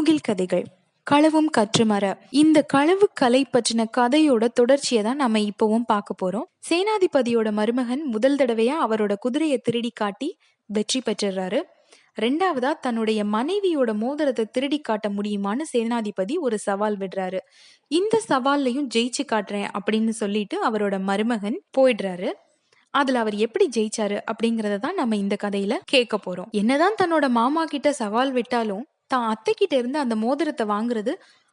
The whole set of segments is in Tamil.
முகில் கதைகள் களவும் கற்றுமர. இந்த களவு கலை பற்றின கதையோட தொடர்ச்சியை தான் நம்ம இப்பவும் பார்க்க போறோம். சேனாதிபதியோட மருமகன் முதல் தடவையா அவரோட குதிரையை திருடி காட்டி வெற்றி பெற்றுறாரு. ரெண்டாவதா தன்னுடைய மனைவியோட மோதிரத்தை திருடி காட்ட முடியுமான்னு சேனாதிபதி ஒரு சவால் விடுறாரு. இந்த சவால்லையும் ஜெயிச்சு காட்டுறேன் அப்படின்னு சொல்லிட்டு அவரோட மருமகன் போயிடுறாரு. அதுல அவர் எப்படி ஜெயிச்சாரு அப்படிங்கறத தான் நம்ம இந்த கதையில கேட்க போறோம். என்னதான் தன்னோட மாமா கிட்ட சவால் விட்டாலும் தான் அத்தை கிட்ட இருந்து அந்த மோதிரத்தை வாங்குறது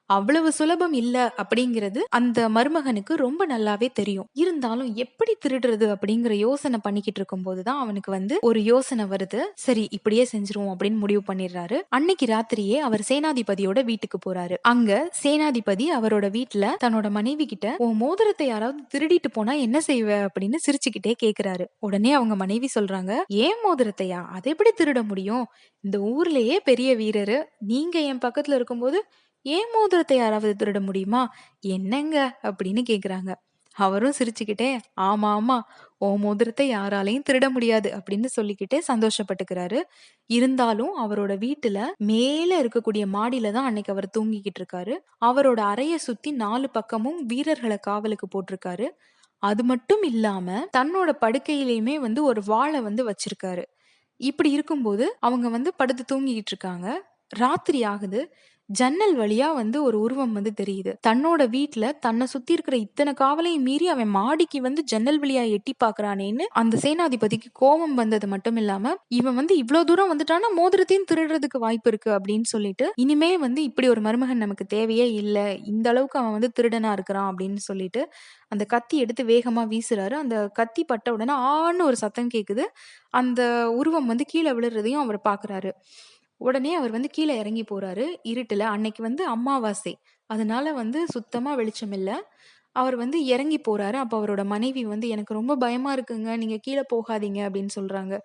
அவ்வளவு சுலபம் இல்ல அப்படிங்கிறது அந்த மருமகனுக்கு ரொம்ப நல்லாவே தெரியும். இருந்தாலும் எப்படி திருடுறது அப்படிங்கிற யோசனை பண்ணிக்கிட்டு இருக்கும் போதுதான் அவனுக்கு ஒரு யோசனை வருது. சரி, இப்படியே செஞ்சிருவோம் அப்படின்னு முடிவு பண்ணிடுறாரு. அன்னைக்கு ராத்திரியே அவர் சேனாதிபதியோட வீட்டுக்கு போறாரு. அங்க சேனாதிபதி அவரோட வீட்டுல தன்னோட மனைவி கிட்ட, உன் மோதிரத்தை யாராவது திருடிட்டு போனா என்ன செய்வ அப்படின்னு சிரிச்சுக்கிட்டே கேக்குறாரு. உடனே அவங்க மனைவி சொல்றாங்க, ஏன் மோதிரத்தையா? அதை எப்படி திருட முடியும்? இந்த ஊர்லயே பெரிய வீரரு நீங்க என் பக்கத்துல இருக்கும்போது ஏன் மோதிரத்தை யாராவது திருட முடியுமா? என்னங்க அப்படின்னு கேக்குறாங்க. அவரும் சிரிச்சுக்கிட்டே, ஆமா ஆமா, ஓ மோதிரத்தை யாராலையும் திருட முடியாது அப்படின்னு சொல்லிக்கிட்டே சந்தோஷப்பட்டுக்கிறாரு. இருந்தாலும் அவரோட வீட்டுல மேல இருக்கக்கூடிய மாடியில தான் அன்னைக்கு அவர் தூங்கிக்கிட்டு இருக்காரு. அவரோட அறைய சுத்தி 4 பக்கமும் வீரர்களை காவலுக்கு போட்டிருக்காரு. அது மட்டும் இல்லாம தன்னோட படுக்கையிலயுமே ஒரு வாளை வச்சிருக்காரு. இப்படி இருக்கும்போது அவங்க படுத்து தூங்கிக்கிட்டு இருக்காங்க. ராத்திரி ஆகுது. ஜன்னல் வழியா ஒரு உருவம் தெரியுது. தன்னோட வீட்டுல தன்னை சுத்தி இருக்கிற இத்தனை காவலையும் மீறி அவன் மாடிக்கு ஜன்னல் வழியா எட்டி பாக்குறானேன்னு அந்த சேனாதிபதிக்கு கோபம் வந்தது மட்டும் இல்லாம, இவன் இவ்வளவு தூரம் வந்துட்டானா மோதிரத்தையும் திருடுறதுக்கு வாய்ப்பு இருக்கு அப்படின்னு சொல்லிட்டு, இனிமே இப்படி ஒரு மருமகன் நமக்கு தேவையே இல்ல, இந்த அளவுக்கு அவன் திருடனா இருக்கிறான் அப்படின்னு சொல்லிட்டு அந்த கத்தி எடுத்து வேகமா வீசுறாரு. அந்த கத்தி பட்ட உடனே ஆன்னு ஒரு சத்தம் கேக்குது. அந்த உருவம் கீழே விழுறதையும் அவர் பாக்குறாரு. உடனே அவர் கீழே இறங்கி போறாரு. இருட்டுல அன்னைக்கு அமாவாசை, அதனால சுத்தமா வெளிச்சம் இல்ல. அவர் இறங்கி போறாரு. அப்ப அவரோட மனைவி எனக்கு ரொம்ப பயமா இருக்குங்க, நீங்க கீழே போகாதீங்க அப்படின்னு சொல்றாங்க.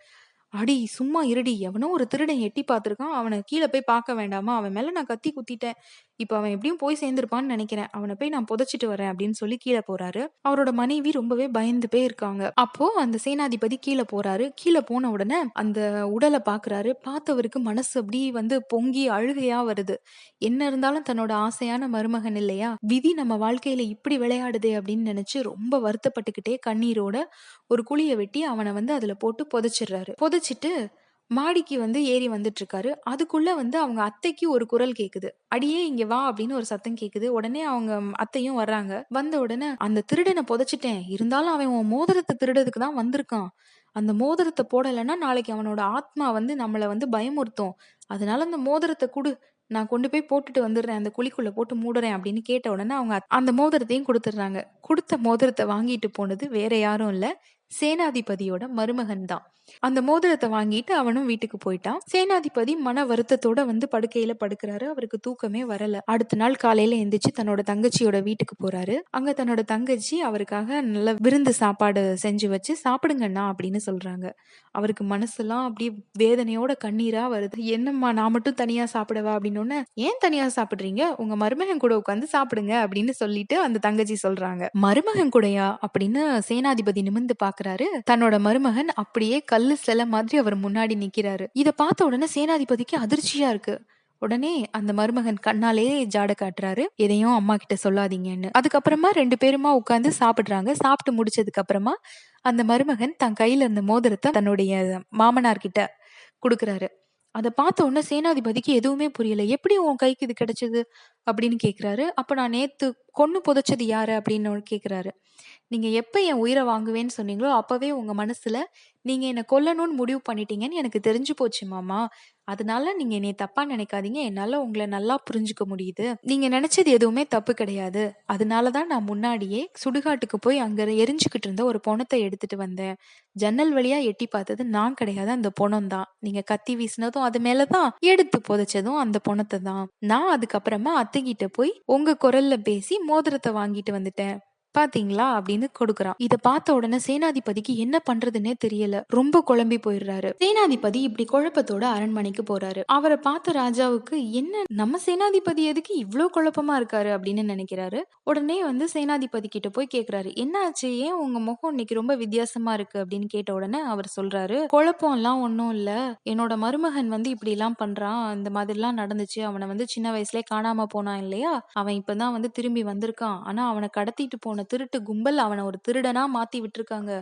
அடி சும்மா இருடி, எவனோ ஒரு திருடன் எட்டி பார்த்திருக்கான், அவனை கீழே போய் பார்க்க வேண்டாமா? அவன் மேல நான் கத்தி குத்திட்டேன், இப்ப அவன் எப்படியும் போய் சேர்ந்திருப்பான்னு நினைக்கிறேன், அவனை போய் நான் புதைச்சிட்டு வரேன் அப்படின்னு சொல்லி கீழே போறாரு. அவரோட மனைவி ரொம்பவே பயந்து போய் இருக்காங்க. அப்போ அந்த சேனாதிபதி கீழே போறாரு. கீழே போன உடனே அந்த உடலை பாக்குறாரு. பார்த்தவருக்கு மனசு அப்படி பொங்கி அழுகையா வருது. என்ன இருந்தாலும் தன்னோட ஆசையான மருமகன் இல்லையா, விதி நம்ம வாழ்க்கையில இப்படி விளையாடுதே அப்படின்னு நினைச்சு ரொம்ப வருத்தப்பட்டுக்கிட்டே கண்ணீரோட ஒரு குழியை வெட்டி அவனை அதுல போட்டு புதைச்சிடுறாரு. புதைச்சிட்டு மாடிக்கு ஏறி வந்துட்டு இருக்காரு. அதுக்குள்ள அவங்க அத்தைக்கு ஒரு குரல் கேக்குது. அடியே இங்க வா அப்படின்னு ஒரு சத்தம் கேக்குது. உடனே அவங்க அத்தையும் வர்றாங்க. வந்த உடனே, அந்த திருடனை புதைச்சிட்டேன், இருந்தாலும் அவன் உன் மோதிரத்தை திருடதுக்கு தான் வந்திருக்கான். அந்த மோதிரத்தை போடலைன்னா நாளைக்கு அவனோட ஆத்மா நம்மள பயமுறுத்தும். அதனால அந்த மோதிரத்தை குடு, நான் கொண்டு போய் போட்டுட்டு வந்துடுறேன், அந்த குழிக்குள்ள போட்டு மூடுறேன் அப்படின்னு கேட்ட உடனே அவங்க அந்த மோதிரத்தையும் கொடுத்துடுறாங்க. கொடுத்த மோதிரத்தை வாங்கிட்டு போனது வேற யாரும் இல்ல, சேனாதிபதியோட மருமகன் தான். அந்த மோதிரத்தை வாங்கிட்டு அவனும் வீட்டுக்கு போயிட்டான். சேனாதிபதி மன வருத்தத்தோட படுக்கையில படுக்கிறாரு. அவருக்கு தூக்கமே வரல. அடுத்த நாள் காலையில எந்திரிச்சு தன்னோட தங்கச்சியோட வீட்டுக்கு போறாரு. அங்க தன்னோட தங்கச்சி அவருக்காக நல்ல விருந்து சாப்பாடு செஞ்சு வச்சு சாப்பிடுங்கண்ணா அப்படின்னு சொல்றாங்க. அவருக்கு மனசெல்லாம் அப்படி வேதனையோட கண்ணீரா வருது. என்னம்மா நான் மட்டும் தனியா சாப்பிடவா அப்படின்னு. ஏன் தனியா சாப்பிடுறீங்க, உங்க மருமகன் கூட உட்காந்து சாப்பிடுங்க அப்படின்னு சொல்லிட்டு அந்த தங்கச்சி சொல்றாங்க. மருமகன் கூடயா அப்படின்னு சேனாதிபதி நிமிர்ந்து பாக்குறாரு. தன்னோட மருமகன் அப்படியே கல்லு சிலை மாதிரி அவர் முன்னாடி நிக்கிறாரு. இத பார்த்த உடனே சேனாதிபதிக்கு அதிர்ச்சியா இருக்கு. உடனே அந்த மருமகன் கண்ணாலே ஜாட காட்டுறாரு, எதையும் அம்மா கிட்ட சொல்லாதீங்கன்னு. அதுக்கப்புறமா 2 பேருமா உட்கார்ந்து சாப்பிடுறாங்க. சாப்பிட்டு முடிச்சதுக்கு அப்புறமா அந்த மருமகன் தன் கையில இருந்த மோதிரத்தை தன்னுடைய மாமனார் கிட்ட குடுக்குறாரு. அத பார்த்த உடனே சேனாதிபதிக்கு எதுவுமே புரியல. எப்படி உன் கைக்கு இது கிடைச்சது அப்படின்னு கேக்குறாரு. அப்ப நான் நேத்து கொன்னு புதைச்சது யாரு அப்படின்னு கேக்குறாரு. நீங்க எப்ப என் உயிரை வாங்குவேன்னு சொன்னீங்களோ அப்பவே உங்க மனசுல நீங்க என்ன கொல்லணும்னு முடிவு பண்ணிட்டீங்கன்னு எனக்கு தெரிஞ்சு போச்சு மாமா. அதனால நீங்க என்னை தப்பா நினைக்காதீங்க, என்னால உங்களை நல்லா புரிஞ்சுக்க முடியுது. நீங்க நினைச்சது எதுவுமே தப்பு கிடையாது. அதனாலதான் நான் முன்னாடியே சுடுகாட்டுக்கு போய் அங்க எரிஞ்சுக்கிட்டு இருந்த ஒரு பொணத்தை எடுத்துட்டு வந்தேன். ஜன்னல் வழியா எட்டி பார்த்தது நான் கிடையாது, அந்த பொணம் தான். நீங்க கத்தி வீசினதும் அது மேலதான், எடுத்து புதைச்சதும் அந்த பொணத்தை தான். நான் அதுக்கப்புறமா அத்தைகிட்ட போய் உங்க குரல்ல பேசி மோதிரத்தை வாங்கிட்டு வந்துட்டேன். பாத்தீங்களா அப்படின்னு கொடுக்குறான். இத பார்த்த உடனே சேனாதிபதிக்கு என்ன பண்றதுன்னே தெரியல. ரொம்ப குழம்பி போயிடுறாரு. சேனாதிபதி இப்படி குழப்பத்தோட அரண்மனைக்கு போறாரு. அவரை பார்த்த ராஜாவுக்கு என்ன நம்ம சேனாதிபதி எதுக்கு இவ்ளோ குழப்பமா இருக்காரு அப்படின்னு நினைக்கிறாரு. உடனே சேனாதிபதி கிட்ட போய் கேக்குறாரு, என்ன ஆச்சு, ஏன் உங்க முகம் இன்னைக்கு ரொம்ப வித்தியாசமா இருக்கு அப்படின்னு கேட்ட உடனே அவர் சொல்றாரு, குழப்பம் எல்லாம் ஒன்னும் இல்ல, என்னோட மருமகன் இப்படி எல்லாம் பண்றான், இந்த மாதிரி எல்லாம் நடந்துச்சு, அவனை சின்ன வயசுலயே காணாம போனான் இல்லையா, அவன் இப்பதான் திரும்பி வந்திருக்கான், ஆனா அவனை கடத்திட்டு போன திருட்டு கும்பல் அவனை ஒரு திருடனா மாத்தி விட்டுருக்காங்க,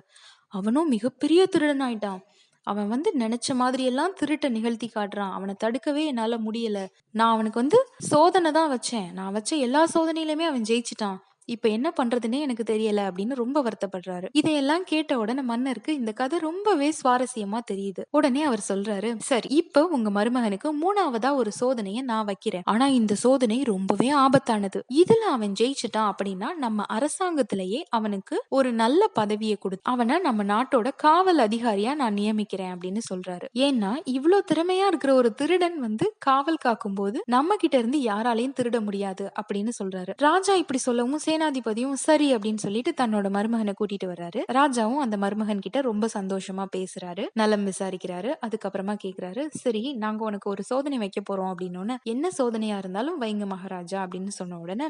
அவனும் மிகப்பெரிய திருடன் ஆயிட்டான், அவன் நினைச்ச மாதிரி எல்லாம் திருட்ட நிகழ்த்தி காட்டுறான், அவனை தடுக்கவே என்னால முடியல, நான் அவனுக்கு சோதனை தான் வச்சேன், நான் வச்ச எல்லா சோதனையிலுமே அவன் ஜெயிச்சிட்டான், இப்ப என்ன பண்றதுன்னே எனக்கு தெரியல அப்படின்னு ரொம்ப வருத்தப்படுறாரு. இதையெல்லாம் கேட்ட உடனே மன்னருக்கு இந்த கதை ரொம்பவே சுவாரஸ்யமா தெரியுது. உடனே அவர் சொல்றாரு, சரி இப்ப உங்க மருமகனுக்கு 3வதா ஒரு சோதனையை நான் வைக்கிறேன், ஆனா இந்த சோதனை ரொம்பவே ஆபத்தானது, இதுல அவன் ஜெயிச்சிட்டான் அப்படின்னா நம்ம அரசாங்கத்திலேயே அவனுக்கு ஒரு நல்ல பதவியை கொடுத்து அவனை நம்ம நாட்டோட காவல் அதிகாரியா நான் நியமிக்கிறேன் அப்படின்னு சொல்றாரு. ஏன்னா இவ்வளவு திறமையா இருக்கிற ஒரு திருடன் காவல் காக்கும் போது நம்ம கிட்ட இருந்து யாராலையும் திருட முடியாது அப்படின்னு சொல்றாரு. ராஜா இப்படி சொல்லவும் சேனாதிபதியும் சரி அப்படின்னு சொல்லிட்டு தன்னோட மருமகனை கூட்டிட்டு வர்றாரு. ராஜாவும் அந்த மருமகன் கிட்ட ரொம்ப சந்தோஷமா பேசுறாரு, நலம் விசாரிக்கிறாரு. அதுக்கப்புறமா கேக்குறாரு, சரி நாங்க உனக்கு ஒரு சோதனை வைக்க போறோம் அப்படின்னு. என்ன சோதனையா இருந்தாலும் வைங்க மகாராஜா அப்படின்னு சொன்ன உடனே,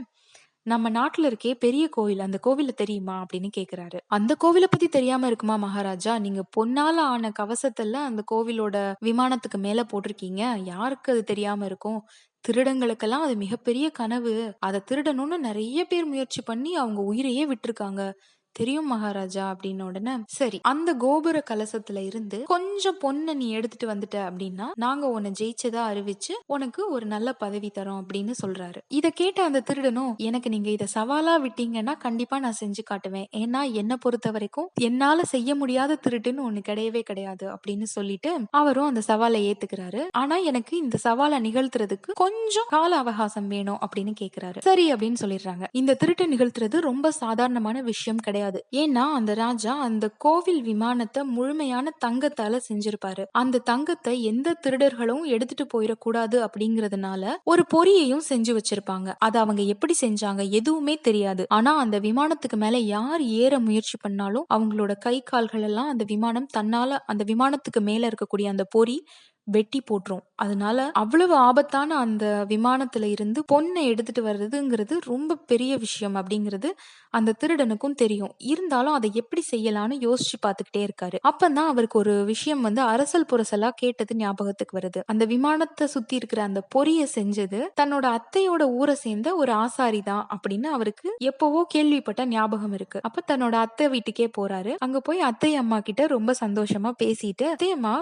நம்ம நாட்டுல இருக்கே பெரிய கோவில், அந்த கோவில தெரியுமா அப்படின்னு கேக்குறாரு. அந்த கோவிலை பத்தி தெரியாம இருக்குமா மகாராஜா, நீங்க பொன்னால ஆன கவசத்துல அந்த கோவிலோட விமானத்துக்கு மேல போட்டிருக்கீங்க, யாருக்கு அது தெரியாம இருக்கும், திருடங்களுக்கெல்லாம் அது மிகப்பெரிய கனவு, அதை திருடணும்னு நிறைய பேர் முயற்சி பண்ணி அவங்க உயிரையே விட்டுருக்காங்க, தெரியும் மகாராஜா அப்படின்ன உடனே, சரி அந்த கோபுர கலசத்துல இருந்து கொஞ்சம் பொண்ணை நீ எடுத்துட்டு வந்துட்ட அப்படின்னா நாங்க உன்னை ஜெயிச்சதா அறிவிச்சு உனக்கு ஒரு நல்ல பதவி தரோம் அப்படின்னு சொல்றாரு. இத கேட்ட அந்த திருடனும், எனக்கு நீங்க இத சவாலா விட்டீங்கன்னா கண்டிப்பா நான் செஞ்சு காட்டுவேன், ஏன்னா என்ன பொறுத்த வரைக்கும் என்னால செய்ய முடியாத திருட்டுன்னு ஒண்ணு கிடையவே கிடையாது அப்படின்னு சொல்லிட்டு அவரும் அந்த சவாலை ஏத்துக்கிறாரு. ஆனா எனக்கு இந்த சவாலை நிகழ்த்துறதுக்கு கொஞ்சம் கால அவகாசம் வேணும் அப்படின்னு கேக்குறாரு. சரி அப்படின்னு சொல்லிடுறாங்க. இந்த திருட்டு நிகழ்த்துறது ரொம்ப சாதாரணமான விஷயம் கிடையாது. ஏன்னா அந்த ராஜா அந்த கோவில் விமானத்தை முழுமையான தங்கத்தால செஞ்சிருப்பாரு. அந்த தங்கத்தை எந்த திருடர்களும் எடுத்துட்டு போயிடக்கூடாது அப்படிங்கறதுனால ஒரு பொறியையும் செஞ்சு வச்சிருப்பாங்க. அது அவங்க எப்படி செஞ்சாங்க எதுவுமே தெரியாது. ஆனா அந்த விமானத்துக்கு மேல யார் ஏற முயற்சி பண்ணாலும் அவங்களோட கை கால்கள் எல்லாம் அந்த விமானம் தன்னால அந்த விமானத்துக்கு மேல இருக்கக்கூடிய அந்த பொறி வெட்டி போட்டுரும். அதனால அவ்வளவு ஆபத்தான அந்த விமானத்துல இருந்து பொண்ணை எடுத்துட்டு வர்றதுங்கிறது ரொம்ப பெரிய விஷயம் அப்படிங்கிறது அந்த திருடனுக்கும் தெரியும். இருந்தாலும் அதை எப்படி செய்யலாம்னு யோசிச்சு பார்த்துக்கிட்டே இருக்காரு. அப்பதான் அவருக்கு ஒரு விஷயம் அரசல் புரசலா கேட்டது ஞாபகத்துக்கு வருது. அந்த விமானத்தை சுத்தி இருக்கிற அந்த பொரிய செஞ்சது தன்னோட அத்தையோட ஊரை சேர்ந்த ஒரு ஆசாரி தான் அப்படின்னு அவருக்கு எப்பவோ கேள்விப்பட்ட ஞாபகம் இருக்கு. அப்ப தன்னோட அத்தை வீட்டுக்கே போறாரு. அங்க போய் அத்தை அம்மா கிட்ட ரொம்ப சந்தோஷமா பேசிட்டு, அத்தையம்மா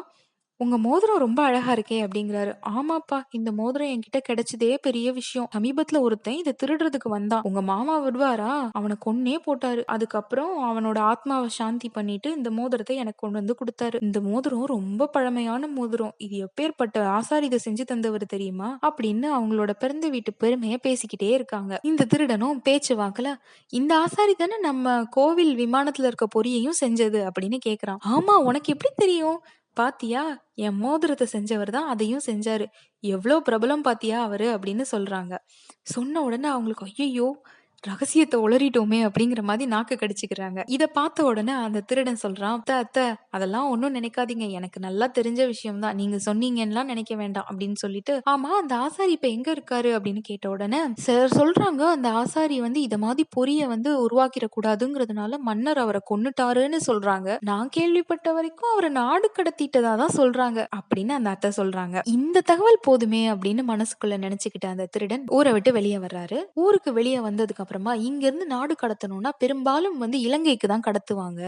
உங்க மோதிரம் ரொம்ப அழகா இருக்கே அப்படிங்கிறாரு. ஆமாப்பா, இந்த மோதிரம் என்கிட்ட கிடைச்சதே பெரிய விஷயம். சமீபத்துல ஒருத்தன் இதை திருடுறதுக்கு வந்தான். உங்க மாமா விடுவாரா, அவனை கொன்னே போட்டாரு. அதுக்கப்புறம் அவனோட ஆத்மாவை சாந்தி பண்ணிட்டு இந்த மோதிரத்தை எனக்கு கொண்டு கொடுத்தாரு. இந்த மோதிரம் ரொம்ப பழமையான மோதிரம். இது எப்பேற்பட்ட ஆசாரி இதை செஞ்சு தந்தவர் தெரியுமா அப்படின்னு அவங்களோட பிறந்த வீட்டு பெருமையை பேசிக்கிட்டே இருக்காங்க. இந்த திருடனும் பேச்சு வாக்கல, இந்த ஆசாரி தானே நம்ம கோவில் விமானத்துல இருக்க பொரியையும் செஞ்சது அப்படின்னு கேக்குறான். ஆமா, உனக்கு எப்படி தெரியும், பாத்தியா, என் மோதிரத்தை செஞ்சவர் தான் அதையும் செஞ்சாரு, எவ்வளவு பிரபலம் பாத்தியா அவரு அப்படின்னு சொல்றாங்க. சொன்ன உடனே அவங்களுக்கு ஐயோ ரகசியத்தை உளறிட்டோமே அப்படிங்கிற மாதிரி நாக்கு கடிச்சுக்கிறாங்க. இத பார்த்த உடனே அந்த திருடன் சொல்றான், அத்தை அத்தை அதெல்லாம் ஒன்னும் நினைக்காதீங்க, எனக்கு நல்லா தெரிஞ்ச விஷயம் தான், நீங்க சொன்னீங்கன்னா நினைக்க வேண்டாம் அப்படின்னு சொல்லிட்டு, ஆமா அந்த ஆசாரி இப்ப எங்க இருக்காரு அப்படின்னு கேட்ட உடனே சார் சொல்றாங்க, அந்த ஆசாரி இத மாதிரி பொரிய உருவாக்கிட கூடாதுங்கிறதுனால மன்னர் அவரை கொன்னுட்டாருன்னு சொல்றாங்க, நான் கேள்விப்பட்ட வரைக்கும் அவரை நாடு கடத்திட்டதா தான் சொல்றாங்க அப்படின்னு அந்த அத்தை சொல்றாங்க. இந்த தகவல் போதுமே அப்படின்னு மனசுக்குள்ள நினைச்சுக்கிட்ட அந்த திருடன் ஊரை விட்டு வெளியே வர்றாரு. ஊருக்கு வெளியே வந்ததுக்கு அப்புறமா இங்க இருந்து நாடு கடத்தணும்னா பெரும்பாலும் இலங்கைக்கு தான் கடத்துவாங்க,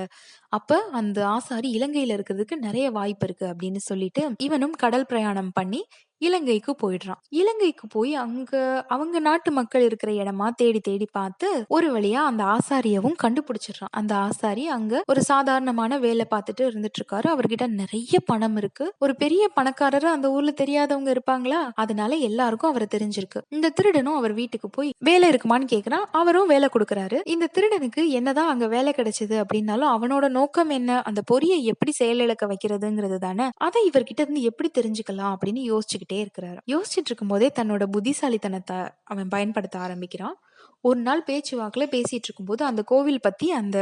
அப்ப அந்த ஆசாரி இலங்கையில இருக்கிறதுக்கு நிறைய வாய்ப்பு இருக்கு அப்படின்னு சொல்லிட்டு இவனும் கடல் பிரயாணம் பண்ணி இலங்கைக்கு போயிடுறான். இலங்கைக்கு போய் அங்க அவங்க நாட்டு மக்கள் இருக்கிற இடமா தேடி தேடி பார்த்து ஒரு வழியா அந்த ஆசாரியவும் கண்டுபிடிச்சிடுறான். அந்த ஆசாரி அங்க ஒரு சாதாரணமான வேலை பார்த்துட்டு இருந்துட்டு இருக்காரு. அவர்கிட்ட நிறைய பணம் இருக்கு. ஒரு பெரிய பணக்காரர் அந்த ஊர்ல தெரியாதவங்க இருப்பாங்களா, அதனால எல்லாருக்கும் அவரை தெரிஞ்சிருக்கு. இந்த திருடனும் அவர் வீட்டுக்கு போய் வேலை இருக்குமான்னு கேக்குறான். அவரும் வேலை கொடுக்கறாரு. இந்த திருடனுக்கு என்னதான் அங்க வேலை கிடைச்சது அப்படின்னாலும் அவனோட நோக்கம் என்ன, அந்த பொறியை எப்படி செயலிழக்க வைக்கிறதுங்கிறது தானே. அதை இவர்கிட்ட இருந்து எப்படி தெரிஞ்சுக்கலாம் அப்படின்னு யோசிச்சுக்கிட்டே இருக்கிறாரு. யோசிச்சுட்டு இருக்கும் போதே தன்னோட புத்திசாலித்தனத்தை அவன் பயன்படுத்த ஆரம்பிக்கிறான். ஒரு நாள் பேச்சுவாக்குல பேசிட்டு இருக்கும்போது அந்த கோவில் பத்தி அந்த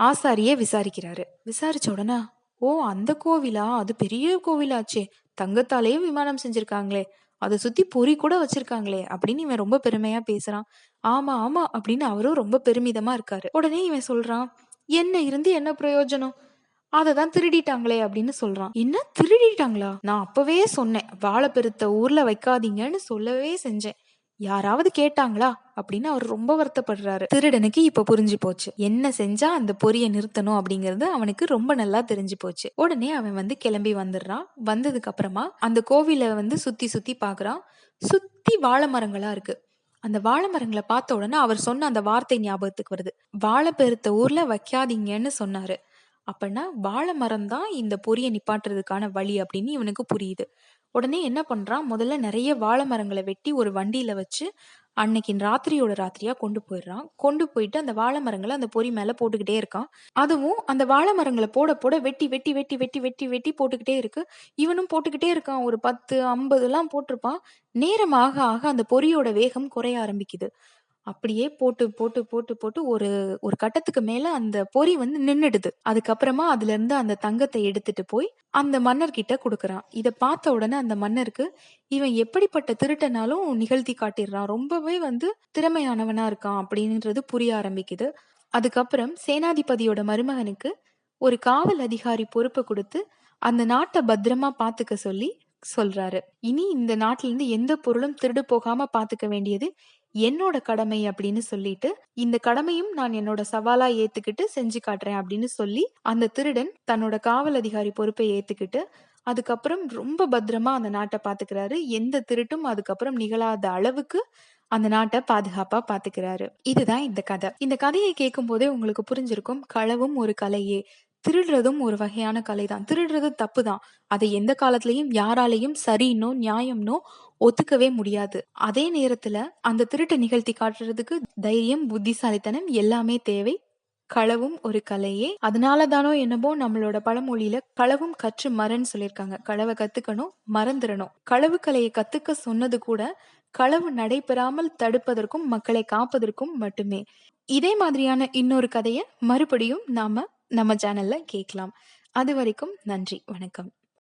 ஆசாரியே விசாரிக்கிறாரு. விசாரிச்ச உடனே, ஓ அந்த கோவிலா, அது பெரிய கோவிலாச்சே, தங்கத்தாலேயே விமானம் செஞ்சிருக்காங்களே, அதை சுத்தி பொறி கூட வச்சிருக்காங்களே அப்படின்னு இவன் ரொம்ப பெருமையா பேசுறான். ஆமா ஆமா அப்படின்னு அவரும் ரொம்ப பெருமிதமா இருக்காரு. உடனே இவன் சொல்றான், என்ன இருந்து என்ன பிரயோஜனம், அததான் திருடிட்டாங்களே அப்படின்னு சொல்றான். என்ன திருடிட்டாங்களா, நான் அப்பவே சொன்னேன் வாழை பெருத்த ஊர்ல வைக்காதீங்கன்னு சொல்லவே செஞ்சேன், யாராவது கேட்டாங்களா அப்படின்னு அவர் ரொம்ப வருத்தப்படுறாரு. திருடனுக்கு இப்ப புரிஞ்சு போச்சு, என்ன செஞ்சா அந்த பொரிய நிறுத்தணும் அப்படிங்கறது அவனுக்கு ரொம்ப நல்லா தெரிஞ்சு போச்சு. உடனே அவன் வந்து கிளம்பி வந்துடுறான். வந்ததுக்கு அப்புறமா அந்த கோவில வந்து சுத்தி சுத்தி பாக்குறான். சுத்தி வாழை மரங்களா இருக்கு. அந்த வாழை மரங்களை பார்த்த உடனே அவர் சொன்ன அந்த வார்த்தை ஞாபகத்துக்கு வருது, வாழை பெருத்த ஊர்ல வைக்காதீங்கன்னு சொன்னாரு. அப்பன்னா வாழை மரம் தான் இந்த பொரிய நிப்பாட்டுறதுக்கான வழி அப்படின்னு இவனுக்கு புரியுது. உடனே என்ன பண்றான், முதல்ல நிறைய வாழை மரங்களை வெட்டி ஒரு வண்டியில வச்சு அன்னைக்கு ராத்திரியோட ராத்திரியா கொண்டு போயிடுறான். கொண்டு போயிட்டு அந்த வாழை மரங்களை அந்த பொறி மேல போட்டுக்கிட்டே இருக்கான். அதுவும் அந்த வாழை மரங்களை போட போட வெட்டி வெட்டி வெட்டி வெட்டி வெட்டி வெட்டி போட்டுக்கிட்டே இருக்கு. இவனும் போட்டுக்கிட்டே இருக்கான். ஒரு 10 50 எல்லாம் போட்டிருப்பான். நேரம் ஆக ஆக அந்த பொறியோட வேகம் குறைய ஆரம்பிக்குது. அப்படியே போட்டு போட்டு போட்டு போட்டு ஒரு ஒரு கட்டத்துக்கு மேல அந்த பொறி வந்து நின்னுடுது. அதுக்கப்புறமா அதுல இருந்து அந்த தங்கத்தை எடுத்துட்டு போய் அந்த மன்னர்கிட்ட குடுக்குறான். இத பார்த்த உடனே அந்த மன்னருக்கு இவன் எப்படிப்பட்ட திருட்டனாலும் நிகழ்த்தி காட்டிடுறான், ரொம்பவே வந்து திறமையானவனா இருக்கான் அப்படின்றது புரிய ஆரம்பிக்குது. அதுக்கப்புறம் சேனாதிபதியோட மருமகனுக்கு ஒரு காவல் அதிகாரி பொறுப்பை கொடுத்து அந்த நாட்டை பத்திரமா பாத்துக்க சொல்லி சொல்றாரு. இனி இந்த நாட்டுல இருந்து எந்த பொருளும் திருடு போகாம பாத்துக்க வேண்டியது என்னோட கடமை அப்படின்னு சொல்லிட்டு, இந்த கடமையும் நான் என்னோட சவாலா ஏத்துக்கிட்டு செஞ்சு காட்டுறேன் அப்படின்னு சொல்லி அந்த திருடன் தன்னோட காவல் அதிகாரி பொறுப்பை ஏத்துக்கிட்டு அதுக்கப்புறம் ரொம்ப பத்திரமா அந்த நாட்டை பாத்துக்கிறாரு. எந்த திருட்டும் அதுக்கப்புறம் நிகழாத அளவுக்கு அந்த நாட்டை பாதுகாப்பா பாத்துக்கிறாரு. இதுதான் இந்த கதை. இந்த கதையை கேட்கும் போதே உங்களுக்கு புரிஞ்சிருக்கும், களவும் ஒரு கலையே, திருடுறதும் ஒரு வகையான கலைதான். திருடுறது தப்பு தான். அதை எந்த காலத்திலயும் யாராலையும் சரின்னோ நியாயம்னோ ஒத்துக்கவே முடியாது. அதே நேரத்துல அந்த திருட்டை நிகழ்த்தி காட்டுறதுக்கு தைரியம், புத்திசாலித்தனம் எல்லாமே தேவை. களவும் ஒரு கலையே. அதனாலதானோ என்னமோ நம்மளோட பழமொழியில களவும் கற்று மறன்னு சொல்லியிருக்காங்க. களவை கத்துக்கணும், மறந்துடணும். களவு கலையை கத்துக்க சொன்னது கூட களவு நடைபெறாமல் தடுப்பதற்கும் மக்களை காப்பதற்கும் மட்டுமே. இதே மாதிரியான இன்னொரு கதையை மறுபடியும் நாம நம்ம சேனல்ல கேட்கலாம். அது வரைக்கும் நன்றி, வணக்கம்.